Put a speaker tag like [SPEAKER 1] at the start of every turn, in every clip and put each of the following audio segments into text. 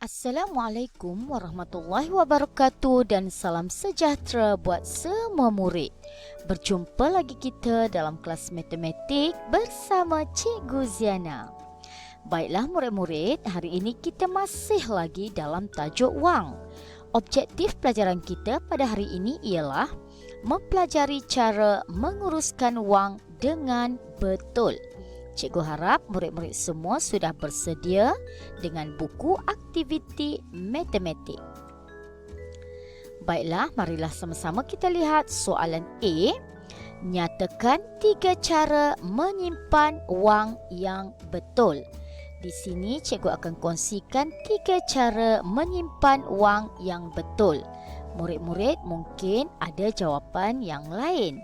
[SPEAKER 1] Assalamualaikum warahmatullahi wabarakatuh dan salam sejahtera buat semua murid. Berjumpa lagi kita dalam kelas matematik bersama Cikgu Ziana. Baiklah murid-murid, hari ini kita masih lagi dalam tajuk wang. Objektif pelajaran kita pada hari ini ialah mempelajari cara menguruskan wang dengan betul. Cikgu harap murid-murid semua sudah bersedia dengan buku aktiviti matematik. Baiklah, marilah sama-sama kita lihat soalan A. Nyatakan 3 cara menyimpan wang yang betul. Di sini cikgu akan kongsikan 3 cara menyimpan wang yang betul. Murid-murid mungkin ada jawapan yang lain.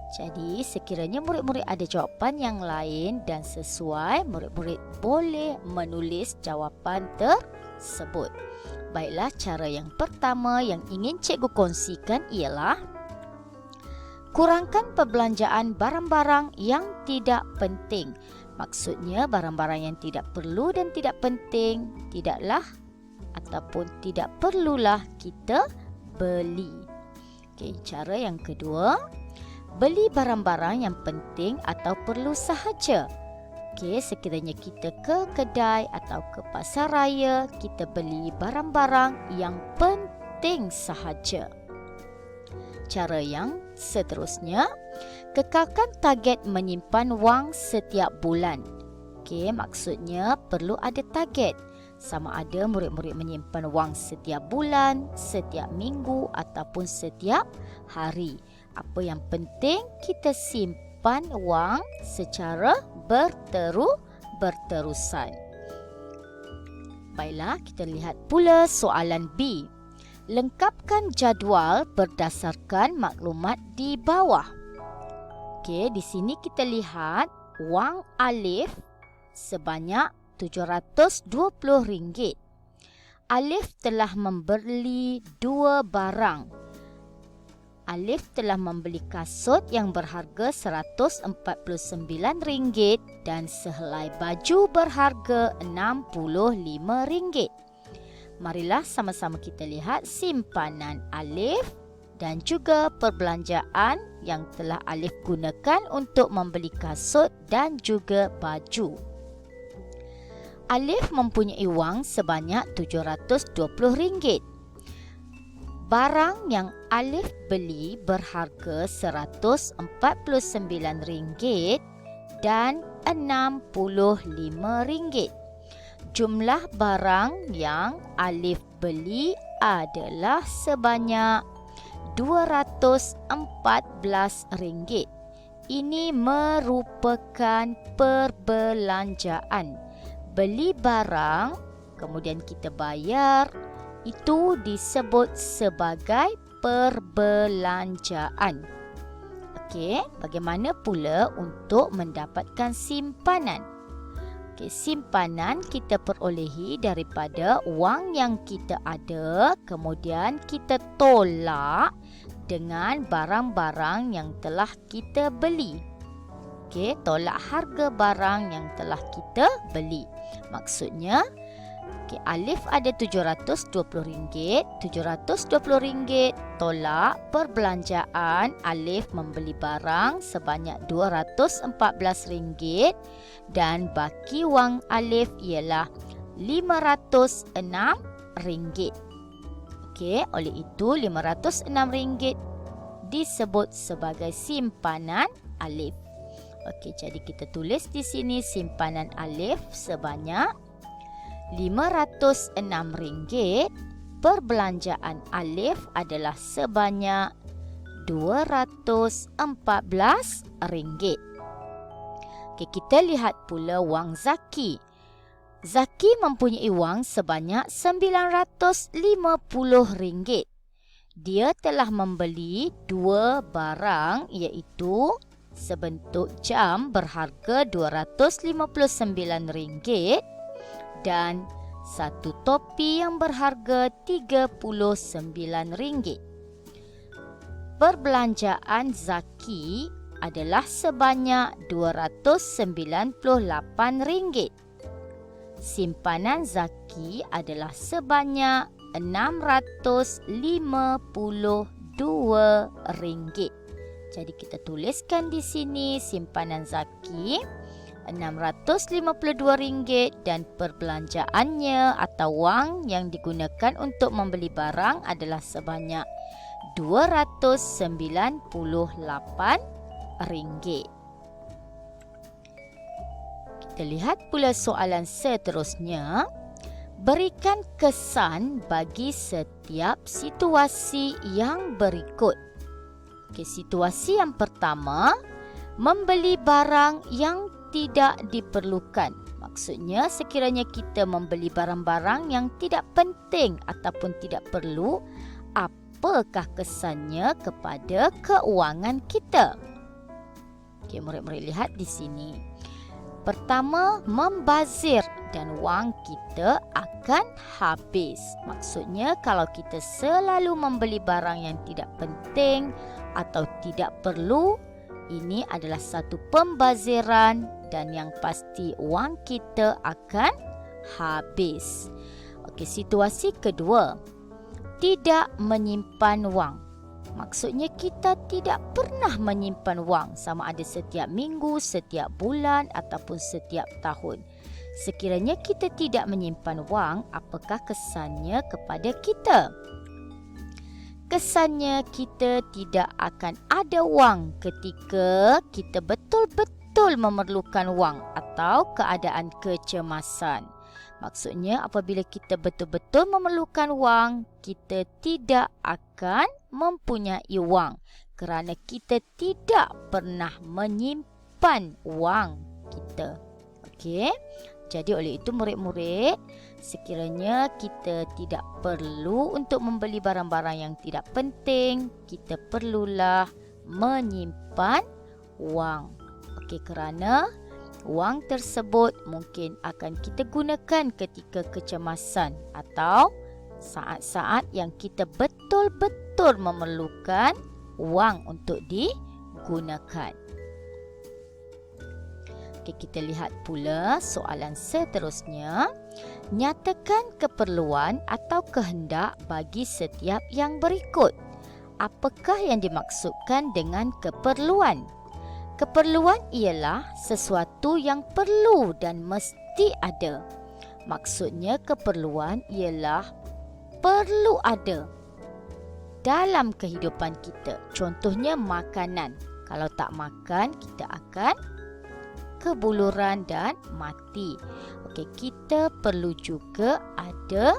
[SPEAKER 1] Jadi sekiranya murid-murid ada jawapan yang lain dan sesuai, murid-murid boleh menulis jawapan tersebut. Baiklah, cara yang pertama yang ingin cikgu kongsikan ialah kurangkan perbelanjaan barang-barang yang tidak penting. Maksudnya barang-barang yang tidak perlu dan tidak penting tidaklah ataupun tidak perlulah kita beli. Okey, cara yang kedua, beli barang-barang yang penting atau perlu sahaja. Okey, sekiranya kita ke kedai atau ke pasar raya, kita beli barang-barang yang penting sahaja. Cara yang seterusnya, kekalkan target menyimpan wang setiap bulan. Okey, maksudnya perlu ada target. Sama ada murid-murid menyimpan wang setiap bulan, setiap minggu ataupun setiap hari. Apa yang penting, kita simpan wang secara berterusan. Baiklah, kita lihat pula soalan B. Lengkapkan jadual berdasarkan maklumat di bawah. Okey, di sini kita lihat wang Alif sebanyak RM720. Alif telah membeli 2 barang. Alif telah membeli kasut yang berharga RM149 dan sehelai baju berharga RM65. Marilah sama-sama kita lihat simpanan Alif dan juga perbelanjaan yang telah Alif gunakan untuk membeli kasut dan juga baju. Alif mempunyai wang sebanyak RM720. Barang yang Alif beli berharga RM149 dan RM65. Jumlah barang yang Alif beli adalah sebanyak RM214. Ini merupakan perbelanjaan. Beli barang, kemudian kita bayar, itu disebut sebagai perbelanjaan. Okey, bagaimana pula untuk mendapatkan simpanan? Okey, simpanan kita perolehi daripada wang yang kita ada, kemudian kita tolak dengan barang-barang yang telah kita beli. Okey, tolak harga barang yang telah kita beli. Maksudnya, okey, Alif ada RM720. RM720 tolak perbelanjaan. Alif membeli barang sebanyak RM214 dan baki wang Alif ialah RM506. Okey, oleh itu RM506 disebut sebagai simpanan Alif. Okey, jadi kita tulis di sini simpanan Alif sebanyak RM506. Perbelanjaan Alif adalah sebanyak RM214. Okey, kita lihat pula wang Zaki. Zaki mempunyai wang sebanyak RM950. Dia telah membeli 2 barang iaitu sebentuk jam berharga RM259 dan satu topi yang berharga RM39. Perbelanjaan Zaki adalah sebanyak RM298. simpanan Zaki adalah sebanyak RM652. Jadi kita tuliskan di sini simpanan Zaki RM652 dan perbelanjaannya atau wang yang digunakan untuk membeli barang adalah sebanyak RM298. Kita lihat pula soalan seterusnya. Berikan kesan bagi setiap situasi yang berikut. Okey, situasi yang pertama, membeli barang yang tidak diperlukan. Maksudnya sekiranya kita membeli barang-barang yang tidak penting ataupun tidak perlu, apakah kesannya kepada keuangan kita? Okey, murid-murid lihat di sini. Pertama, membazir dan wang kita akan habis. Maksudnya kalau kita selalu membeli barang yang tidak penting atau tidak perlu, ini adalah satu pembaziran dan yang pasti wang kita akan habis. Okey, situasi kedua, tidak menyimpan wang. Maksudnya kita tidak pernah menyimpan wang, sama ada setiap minggu, setiap bulan ataupun setiap tahun. Sekiranya kita tidak menyimpan wang, apakah kesannya kepada kita? Kesannya kita tidak akan ada wang ketika kita betul-betul memerlukan wang atau keadaan kecemasan. Maksudnya apabila kita betul-betul memerlukan wang, kita tidak akan mempunyai wang kerana kita tidak pernah menyimpan wang kita. Okey. Jadi oleh itu murid-murid, sekiranya kita tidak perlu untuk membeli barang-barang yang tidak penting, kita perlulah menyimpan wang. Okey, kerana wang tersebut mungkin akan kita gunakan ketika kecemasan atau saat-saat yang kita betul-betul memerlukan wang untuk digunakan. Okey, kita lihat pula soalan seterusnya. Nyatakan keperluan atau kehendak bagi setiap yang berikut. Apakah yang dimaksudkan dengan keperluan? Keperluan ialah sesuatu yang perlu dan mesti ada. Maksudnya keperluan ialah perlu ada dalam kehidupan kita. Contohnya makanan. Kalau tak makan, kita akan kebuluran dan mati. Okey, kita perlu juga ada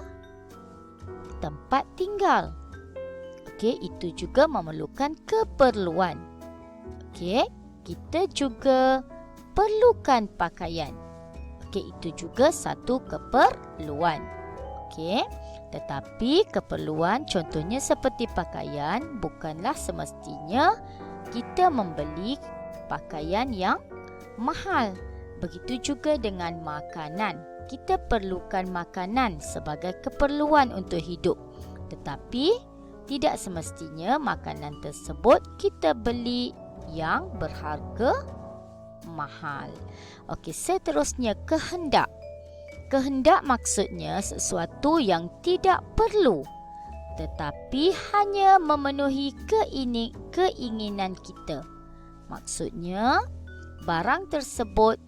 [SPEAKER 1] tempat tinggal. Okey, itu juga memerlukan keperluan. Okey, kita juga perlukan pakaian. Okey, itu juga satu keperluan. Okey, tetapi keperluan contohnya seperti pakaian bukanlah semestinya kita membeli pakaian yang mahal. Begitu juga dengan makanan. Kita perlukan makanan sebagai keperluan untuk hidup. Tetapi tidak semestinya makanan tersebut kita beli yang berharga mahal. Okey, seterusnya kehendak. Kehendak maksudnya sesuatu yang tidak perlu tetapi hanya memenuhi keinginan kita. Maksudnya barang tersebut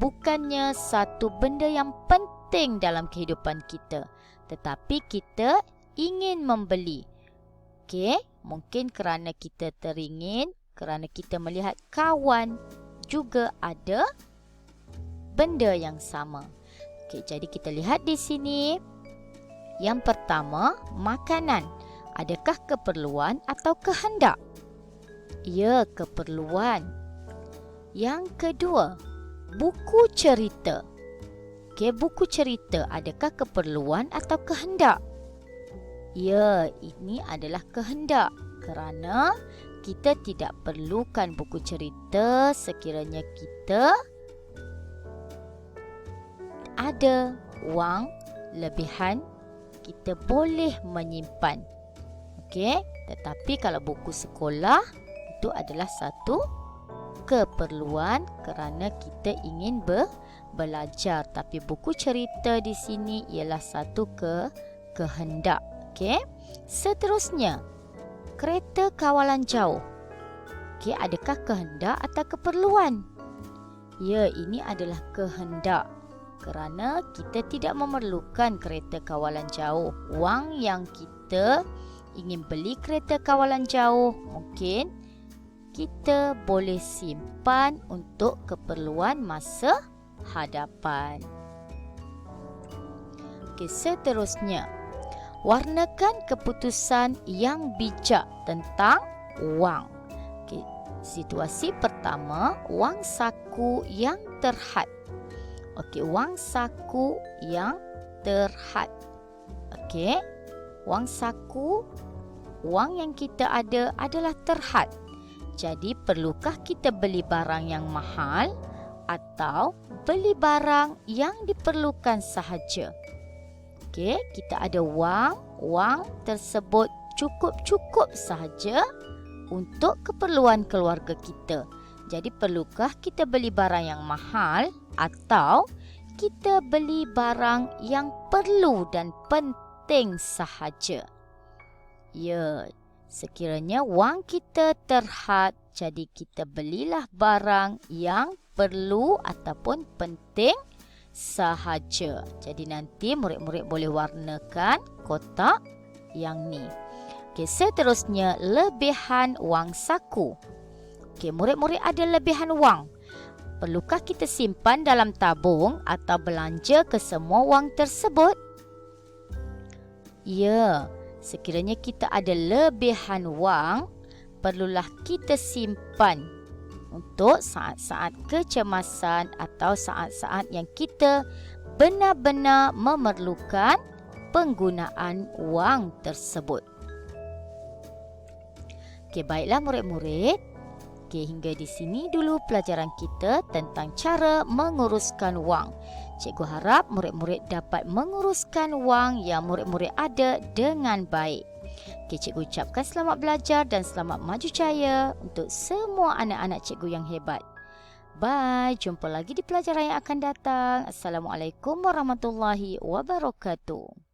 [SPEAKER 1] bukannya satu benda yang penting dalam kehidupan kita, tetapi kita ingin membeli. Okey, mungkin kerana kita teringin, kerana kita melihat kawan juga ada benda yang sama. Okey, jadi kita lihat di sini. Yang pertama, makanan. Adakah keperluan atau kehendak? Ya, keperluan. Yang kedua, buku cerita. Okey, buku cerita adakah keperluan atau kehendak? Ya, ini adalah kehendak kerana kita tidak perlukan buku cerita sekiranya kita ada wang lebihan, kita boleh menyimpan. Okey, tetapi kalau buku sekolah itu adalah satu keperluan kerana kita ingin belajar. Tapi buku cerita di sini ialah satu kehendak. Okey. Seterusnya, kereta kawalan jauh. Okey, adakah kehendak atau keperluan? Ya, ini adalah kehendak. Kerana kita tidak memerlukan kereta kawalan jauh. Wang yang kita ingin beli kereta kawalan jauh, mungkin kita boleh simpan untuk keperluan masa hadapan. Okey, seterusnya, warnakan keputusan yang bijak tentang wang. Okey, situasi pertama, wang saku yang terhad. Okey, wang saku yang terhad. Okey, wang saku, wang yang kita ada adalah terhad. Jadi, perlukah kita beli barang yang mahal atau beli barang yang diperlukan sahaja? Okey, kita ada wang tersebut cukup-cukup sahaja untuk keperluan keluarga kita. Jadi, perlukah kita beli barang yang mahal atau kita beli barang yang perlu dan penting sahaja? Ya, sekiranya wang kita terhad, jadi kita belilah barang yang perlu ataupun penting sahaja. Jadi nanti murid-murid boleh warnakan kotak yang ni. Okey, seterusnya, lebihan wang saku. Okey, murid-murid ada lebihan wang. Perlukah kita simpan dalam tabung atau belanja ke semua wang tersebut? Ya, sekiranya kita ada lebihan wang, perlulah kita simpan untuk saat-saat kecemasan atau saat-saat yang kita benar-benar memerlukan penggunaan wang tersebut. Okey, baiklah murid-murid. Okey, hingga di sini dulu pelajaran kita tentang cara menguruskan wang. Cikgu harap murid-murid dapat menguruskan wang yang murid-murid ada dengan baik. Okey, cikgu ucapkan selamat belajar dan selamat maju jaya untuk semua anak-anak cikgu yang hebat. Bye, jumpa lagi di pelajaran yang akan datang. Assalamualaikum warahmatullahi wabarakatuh.